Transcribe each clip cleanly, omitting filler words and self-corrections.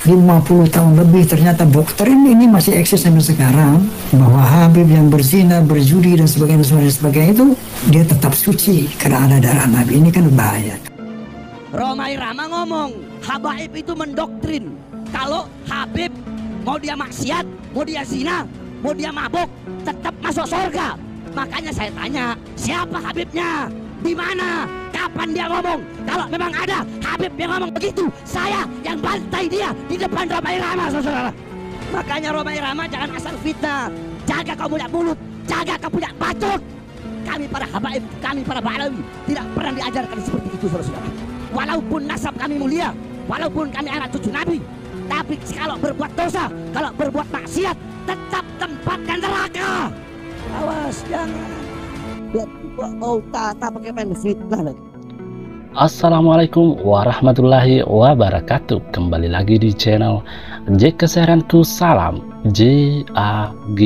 50 tahun lebih ternyata doktrin ini masih eksis sampai sekarang, bahwa Habib yang berzina, berjudi dan sebagainya itu dia tetap suci karena ada darah Nabi. Ini kan bahaya. Rhoma Irama ngomong habaib itu mendoktrin kalau Habib mau dia maksiat, mau dia zina, mau dia mabuk, tetap masuk surga. Makanya saya tanya, siapa Habibnya? Di mana? Kapan dia ngomong? Kalau memang ada Habib yang ngomong begitu, saya yang bantai dia di depan Rhoma Irama, saudara. Makanya Rhoma Irama jangan asal fitnah. Jaga kau punya mulut, jaga kau punya bacot. Kami para habaib, kami para ba'alawi tidak pernah diajarkan seperti itu, saudara. Walaupun nasab kami mulia, walaupun kami anak cucu Nabi, tapi kalau berbuat dosa, kalau berbuat maksiat, tetap tempatnya neraka. Awas, jangan. Oh, tak pakai main fitnah lagi. Assalamualaikum warahmatullahi wabarakatuh. Kembali lagi di channel J Kesayanganku. Salam JAG.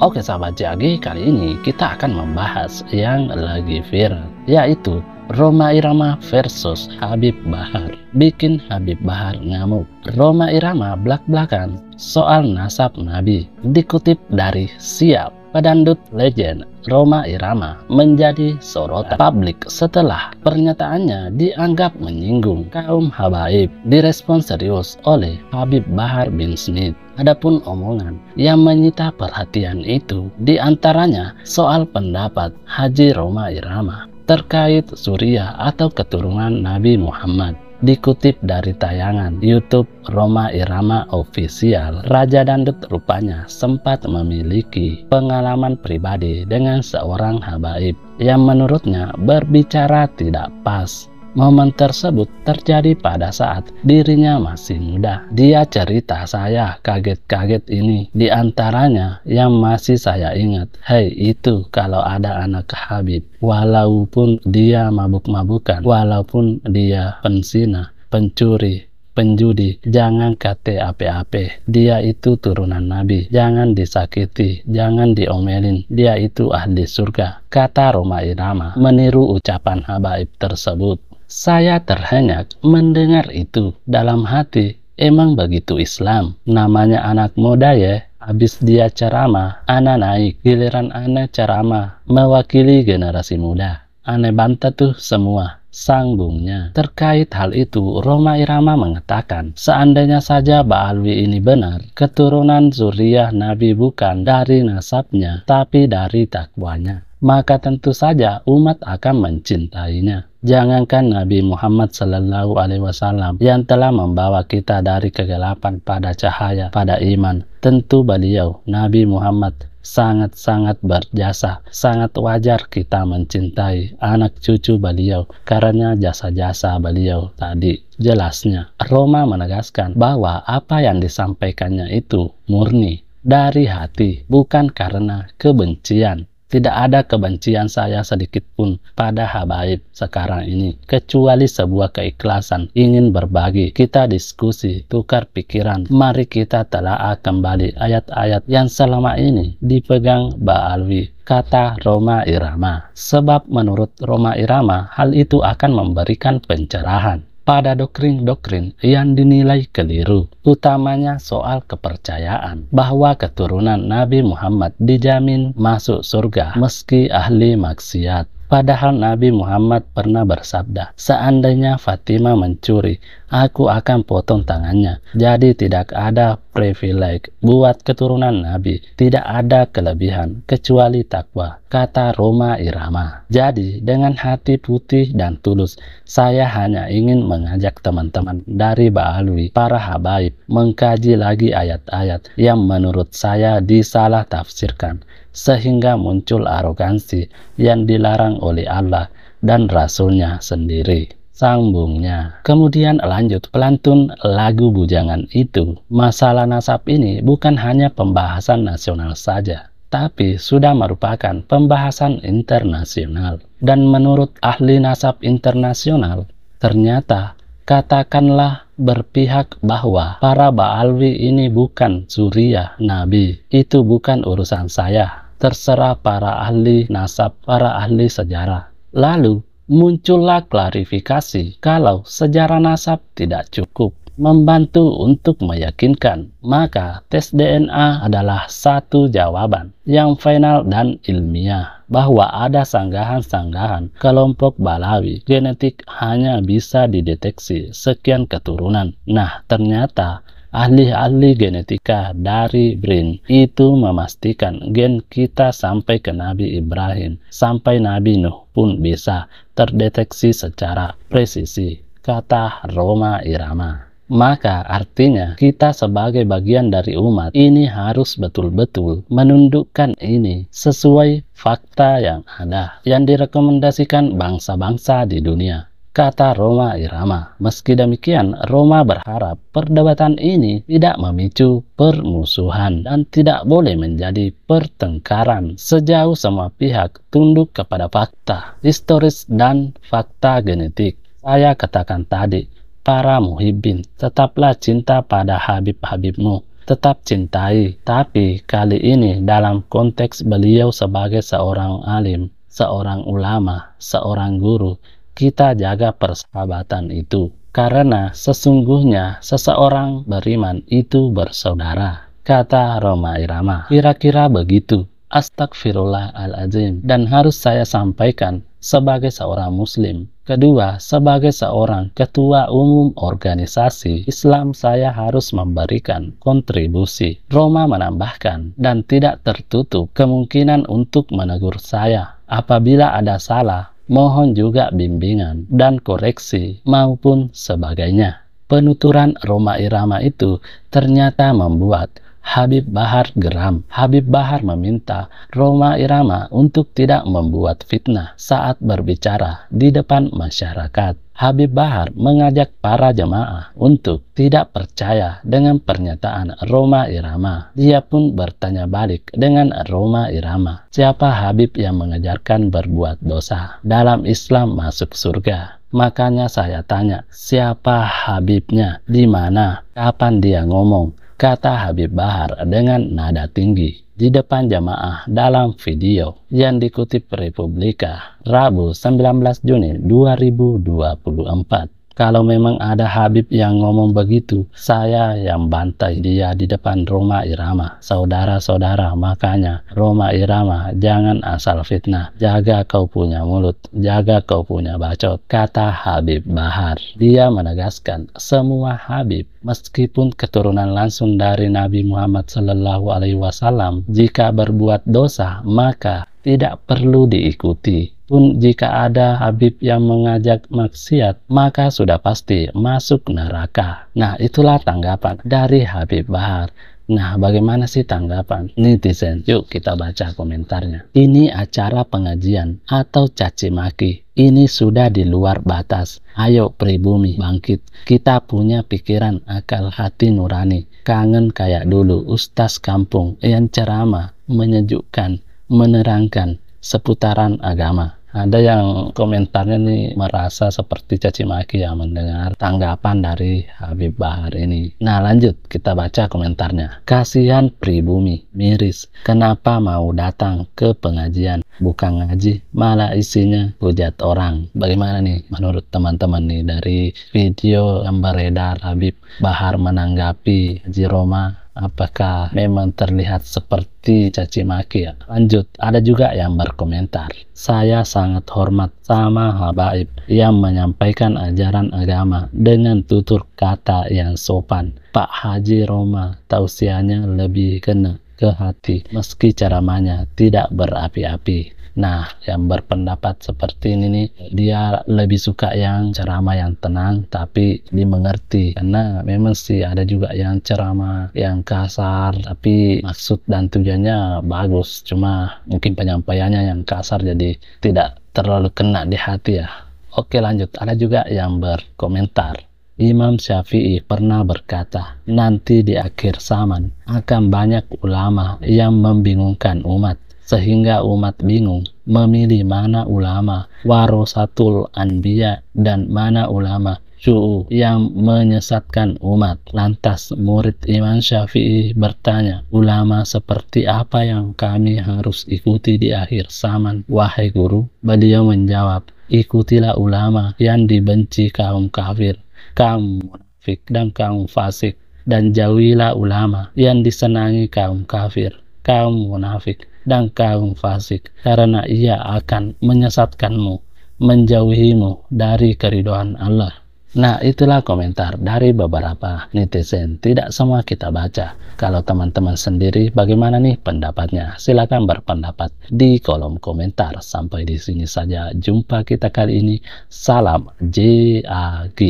Oke sahabat JAG, kali ini kita akan membahas yang lagi viral, yaitu Rhoma Irama versus Habib Bahar. Bikin Habib Bahar ngamuk. Rhoma Irama blak-blakan soal nasab Nabi. Dikutip dari Siap, pedangdut legend Rhoma Irama menjadi sorotan publik setelah pernyataannya dianggap menyinggung kaum habaib. Direspon serius oleh Habib Bahar bin Smith. Adapun omongan yang menyita perhatian itu diantaranya soal pendapat Haji Rhoma Irama terkait suriah atau keturunan Nabi Muhammad. Dikutip dari tayangan YouTube Rhoma Irama Official, Raja Dangdut rupanya sempat memiliki pengalaman pribadi dengan seorang habaib yang menurutnya berbicara tidak pas. Momen tersebut terjadi pada saat dirinya masih muda. Dia cerita, saya kaget-kaget ini. Di antaranya yang masih saya ingat, hei itu kalau ada anak Habib, walaupun dia mabuk-mabukan, walaupun dia penzina, pencuri, penjudi, jangan kate ape-ape. Dia itu turunan Nabi, jangan disakiti, jangan diomelin, dia itu ahli surga, kata Rhoma Irama meniru ucapan habaib tersebut. Saya terhenyak mendengar itu. Dalam hati, emang begitu Islam? Namanya anak muda ya. Habis dia ceramah, ana naik. Giliran ana ceramah mewakili generasi muda. Ana bantah tuh semua sanggungnya. Terkait hal itu, Rhoma Irama mengatakan, seandainya saja Ba'alwi ini benar, keturunan zuriyah Nabi bukan dari nasabnya, tapi dari takwanya, maka tentu saja umat akan mencintainya. Jangankan Nabi Muhammad Sallallahu Alaihi Wasallam yang telah membawa kita dari kegelapan pada cahaya, pada iman, tentu beliau Nabi Muhammad sangat-sangat berjasa. Sangat wajar kita mencintai anak cucu beliau karena jasa-jasa beliau tadi. Jelasnya, Rhoma menegaskan bahwa apa yang disampaikannya itu murni dari hati, bukan karena kebencian. Tidak ada kebencian saya sedikit pun pada habaib sekarang ini, kecuali sebuah keikhlasan ingin berbagi. Kita diskusi, tukar pikiran. Mari kita telaah kembali ayat-ayat yang selama ini dipegang Ba'alwi, kata Rhoma Irama. Sebab menurut Rhoma Irama, hal itu akan memberikan pencerahan pada doktrin-doktrin yang dinilai keliru, utamanya soal kepercayaan bahwa keturunan Nabi Muhammad dijamin masuk surga meski ahli maksiat. Padahal Nabi Muhammad pernah bersabda, seandainya Fatimah mencuri, aku akan potong tangannya. Jadi tidak ada privilege buat keturunan Nabi, tidak ada kelebihan kecuali takwa, kata Rhoma Irama. Jadi dengan hati putih dan tulus, saya hanya ingin mengajak teman-teman dari Ba'alwi, para habaib, mengkaji lagi ayat-ayat yang menurut saya disalah tafsirkan, sehingga muncul arogansi yang dilarang oleh Allah dan Rasulnya sendiri. Sambungnya. Kemudian lanjut pelantun lagu bujangan itu. Masalah nasab ini bukan hanya pembahasan nasional saja, tapi sudah merupakan pembahasan internasional. Dan menurut ahli nasab internasional, ternyata katakanlah berpihak bahwa para Ba'alwi ini bukan zuriyah Nabi. Itu bukan urusan saya. Terserah para ahli nasab, para ahli sejarah. Lalu muncullah klarifikasi kalau sejarah nasab tidak cukup. membantu untuk meyakinkan. Maka tes DNA adalah satu jawaban yang final dan ilmiah bahwa ada sanggahan-sanggahan kelompok Balawi genetik hanya bisa dideteksi sekian keturunan. Nah, ternyata ahli-ahli genetika dari BRIN itu memastikan gen kita sampai ke Nabi Ibrahim, sampai Nabi Nuh pun bisa terdeteksi secara presisi, kata Rhoma Irama. Maka artinya kita sebagai bagian dari umat ini harus betul-betul menundukkan ini sesuai fakta yang ada, yang direkomendasikan bangsa-bangsa di dunia, kata Rhoma Irama. Meski demikian, Rhoma berharap perdebatan ini tidak memicu permusuhan dan tidak boleh menjadi pertengkaran sejauh semua pihak tunduk kepada fakta historis dan fakta genetik. Saya katakan tadi, para muhibbin, tetaplah cinta pada Habib-Habibmu, tetap cintai, tapi kali ini dalam konteks beliau sebagai seorang alim, seorang ulama, seorang guru, kita jaga persahabatan itu, karena sesungguhnya seseorang beriman itu bersaudara, kata Rhoma Irama. Kira-kira begitu. Astagfirullahaladzim. Dan harus saya sampaikan sebagai seorang muslim. Kedua, sebagai seorang ketua umum organisasi Islam, saya harus memberikan kontribusi. Rhoma menambahkan, dan tidak tertutup kemungkinan untuk menegur saya. Apabila ada salah, mohon juga bimbingan dan koreksi maupun sebagainya. Penuturan Rhoma Irama itu ternyata membuat Habib Bahar geram. Habib Bahar meminta Rhoma Irama untuk tidak membuat fitnah saat berbicara di depan masyarakat. Habib Bahar mengajak para jemaah untuk tidak percaya dengan pernyataan Rhoma Irama. Dia pun bertanya balik dengan Rhoma Irama, siapa Habib yang mengajarkan berbuat dosa dalam Islam masuk surga? Makanya saya tanya, siapa Habibnya? Di mana? Kapan dia ngomong? Kata Habib Bahar dengan nada tinggi di depan jamaah dalam video yang dikutip Republika Rabu 19 Juni 2024. Kalau memang ada Habib yang ngomong begitu, saya yang bantai dia di depan Rhoma Irama. Saudara-saudara, makanya Rhoma Irama, jangan asal fitnah. Jaga kau punya mulut, jaga kau punya bacot, kata Habib Bahar. Dia menegaskan semua Habib, meskipun keturunan langsung dari Nabi Muhammad SAW, jika berbuat dosa maka tidak perlu diikuti. Pun jika ada Habib yang mengajak maksiat, maka sudah pasti masuk neraka. Nah, itulah tanggapan dari Habib Bahar. Nah, bagaimana sih tanggapan netizen? Yuk kita baca komentarnya. Ini acara pengajian atau caci maki. Ini sudah di luar batas. Ayo pribumi bangkit. Kita punya pikiran, akal, hati nurani. Kangen kayak dulu ustaz kampung yang ceramah, menyejukkan, menerangkan seputaran agama. Ada yang komentarnya nih merasa seperti caci maki ya mendengar tanggapan dari Habib Bahar ini. Nah, lanjut kita baca komentarnya. Kasihan pribumi, miris. Kenapa mau datang ke pengajian? Bukan ngaji, malah isinya hujat orang. Bagaimana nih menurut teman-teman nih dari video yang beredar Habib Bahar menanggapi Haji Rhoma? Apakah memang terlihat seperti caci maki ya? Lanjut, ada juga yang berkomentar, saya sangat hormat sama habaib yang menyampaikan ajaran agama dengan tutur kata yang sopan. Pak Haji Rhoma tausiahnya lebih kena ke hati meski ceramahnya tidak berapi-api. Nah, yang berpendapat seperti ini nih, dia lebih suka yang ceramah yang tenang tapi dimengerti. Karena memang sih ada juga yang ceramah yang kasar tapi maksud dan tujuannya bagus. Cuma mungkin penyampaiannya yang kasar jadi tidak terlalu kena di hati ya. Oke, lanjut. Ada juga yang berkomentar. Imam Syafi'i pernah berkata, nanti di akhir zaman akan banyak ulama yang membingungkan umat. Sehingga umat bingung memilih mana ulama warasatul anbiya dan mana ulama syu'u yang menyesatkan umat. Lantas murid Imam Syafi'i bertanya, ulama seperti apa yang kami harus ikuti di akhir zaman, wahai guru? Beliau menjawab, ikutilah ulama yang dibenci kaum kafir, kaum munafik dan kaum fasik, dan jauhilah ulama yang disenangi kaum kafir, kaum munafik, dan kaum fasik, karena ia akan menyesatkanmu, menjauhimu dari keridhaan Allah. Nah, itulah komentar dari beberapa netizen. Tidak semua kita baca. Kalau teman-teman sendiri bagaimana nih pendapatnya? Silakan berpendapat di kolom komentar. Sampai di sini saja jumpa kita kali ini. Salam JAG.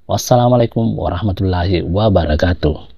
Wassalamualaikum warahmatullahi wabarakatuh.